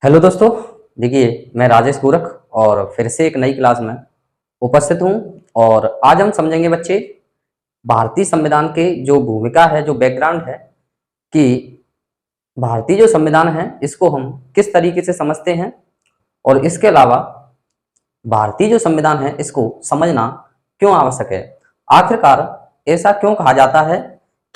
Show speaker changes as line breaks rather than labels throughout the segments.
Hello दोस्तों। देखिए, मैं राजेश गोरख और फिर से एक नई क्लास में उपस्थित हूं। और आज हम समझेंगे बच्चे भारतीय संविधान के जो भूमिका है, जो बैकग्राउंड है कि भारतीय जो संविधान है इसको हम किस तरीके से समझते हैं। और इसके अलावा भारतीय जो संविधान है इसको समझना क्यों आवश्यक है। आखिरकार ऐसा क्यों कहा जाता है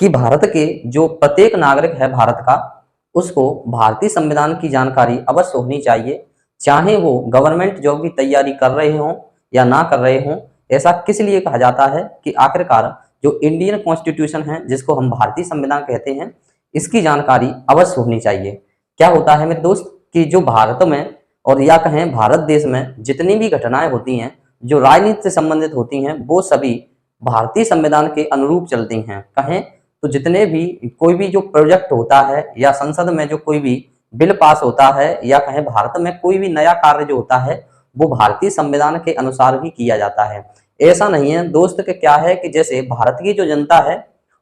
कि भारत के जो प्रत्येक नागरिक है भारत का, उसको भारतीय संविधान की जानकारी अवश्य होनी चाहिए, चाहे वो गवर्नमेंट जॉब की तैयारी कर रहे हों या ना कर रहे हों। ऐसा किस लिए कहा जाता है कि आखिरकार जो इंडियन कॉन्स्टिट्यूशन है, जिसको हम भारतीय संविधान कहते हैं, इसकी जानकारी अवश्य होनी चाहिए। क्या होता है मेरे दोस्त कि जो भारत में और या कहें भारत देश में जितनी भी घटनाएं होती हैं जो राजनीति से संबंधित होती हैं, वो सभी भारतीय संविधान के अनुरूप चलती हैं। कहें तो जितने भी कोई भी जो प्रोजेक्ट होता है या संसद में जो कोई भी बिल पास होता है या कहें भारत में कोई भी नया कार्य जो होता है, वो भारतीय संविधान के अनुसार ही किया जाता है। ऐसा नहीं है दोस्त कि क्या है कि जैसे भारत की जो जनता है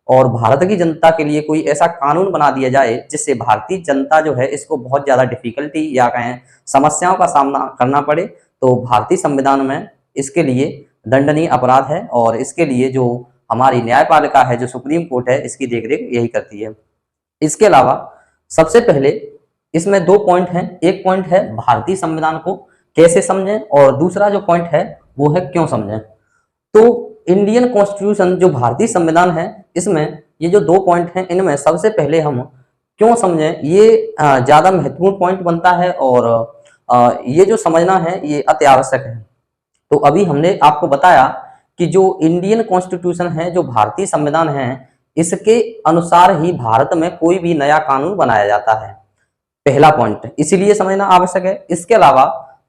और भारत की जनता के लिए कोई ऐसा कानून बना दिया जाए जिससे भारतीय जनता जो है इसको बहुत ज़्यादा डिफिकल्टी या कहें समस्याओं का सामना करना पड़े, तो भारतीय संविधान में इसके लिए दंडनीय अपराध है। और इसके लिए जो हमारी न्यायपालिका है, जो सुप्रीम कोर्ट है, इसकी देखरेख यही करती है। इसके अलावा सबसे पहले इसमें दो पॉइंट हैं। एक पॉइंट है भारतीय संविधान को कैसे समझें और दूसरा जो पॉइंट है वो है क्यों समझें। तो इंडियन कॉन्स्टिट्यूशन जो भारतीय संविधान है, इसमें ये जो दो पॉइंट हैं, इनमें सबसे पहले हम क्यों समझें ये ज़्यादा महत्वपूर्ण पॉइंट बनता है और ये जो समझना है ये अति आवश्यक है। तो अभी हमने आपको बताया कि जो इंडियन कॉन्स्टिट्यूशन है, जो भारतीय संविधान है, इसके अनुसार ही भारत में कोई भी नया कानून बनाया जाता है। पहला पॉइंट इसीलिए समझना आवश्यक है। इसके अलावा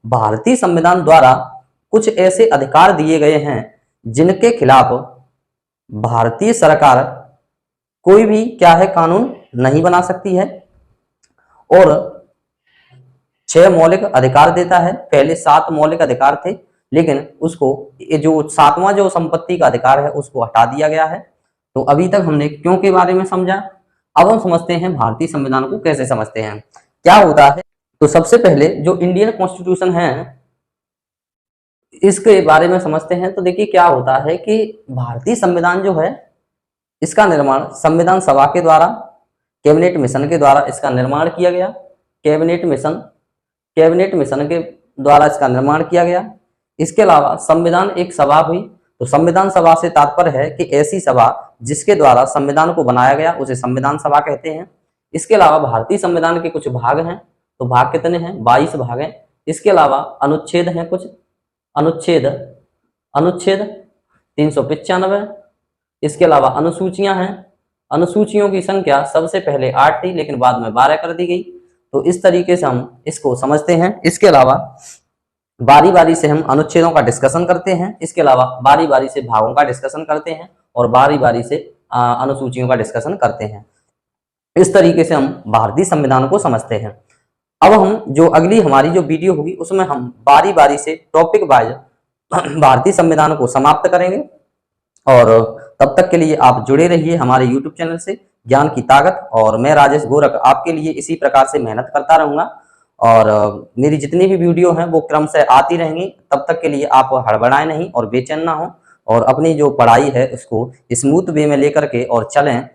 भारतीय संविधान द्वारा कुछ ऐसे अधिकार दिए गए हैं जिनके खिलाफ भारतीय सरकार कोई भी क्या है कानून नहीं बना सकती है। और 6 मौलिक अधिकार देता है। पहले 7 मौलिक अधिकार थे, लेकिन उसको ये जो 7वां जो संपत्ति का अधिकार है उसको हटा दिया गया है। तो अभी तक हमने क्यों के बारे में समझा। अब हम समझते हैं भारतीय संविधान को कैसे समझते हैं, क्या होता है। तो सबसे पहले जो इंडियन कॉन्स्टिट्यूशन है इसके बारे में समझते हैं। तो देखिए क्या होता है कि भारतीय संविधान जो है इसका निर्माण संविधान सभा के द्वारा, कैबिनेट मिशन के द्वारा इसका निर्माण किया गया। कैबिनेट मिशन के द्वारा इसका निर्माण किया गया। इसके अलावा संविधान एक सभा हुई। तो संविधान सभा से तात्पर्य है कि ऐसी सभा जिसके द्वारा संविधान को बनाया गया उसे संविधान सभा कहते हैं। इसके अलावा भारतीय संविधान के कुछ भाग हैं। तो भाग कितने हैं? 22 भाग हैं। इसके अलावा अनुच्छेद हैं कुछ। अनुच्छेद 395। इसके अलावा अनुसूचियां हैं। अनुसूचियों की संख्या सबसे पहले 8 थी, लेकिन बाद में 12 कर दी गई। तो इस तरीके से हम इसको समझते हैं। इसके अलावा बारी बारी से हम अनुच्छेदों का डिस्कशन करते हैं। इसके अलावा बारी बारी से भागों का डिस्कशन करते हैं और बारी बारी से अनुसूचियों का डिस्कशन करते हैं। इस तरीके से हम भारतीय संविधान को समझते हैं। अब हम जो अगली हमारी जो वीडियो होगी उसमें हम बारी बारी से टॉपिक वाइज भारतीय संविधान को समाप्त करेंगे। और तब तक के लिए आप जुड़े रहिए हमारे यूट्यूब चैनल से ज्ञान की ताकत। और मैं राजेश गोरख आपके लिए इसी प्रकार से मेहनत करता रहूंगा और मेरी जितनी भी वीडियो हैं वो क्रम से आती रहेंगी। तब तक के लिए आप हड़बड़ाएं नहीं और बेचैन ना हो और अपनी जो पढ़ाई है उसको स्मूथ वे में लेकर के और चलें।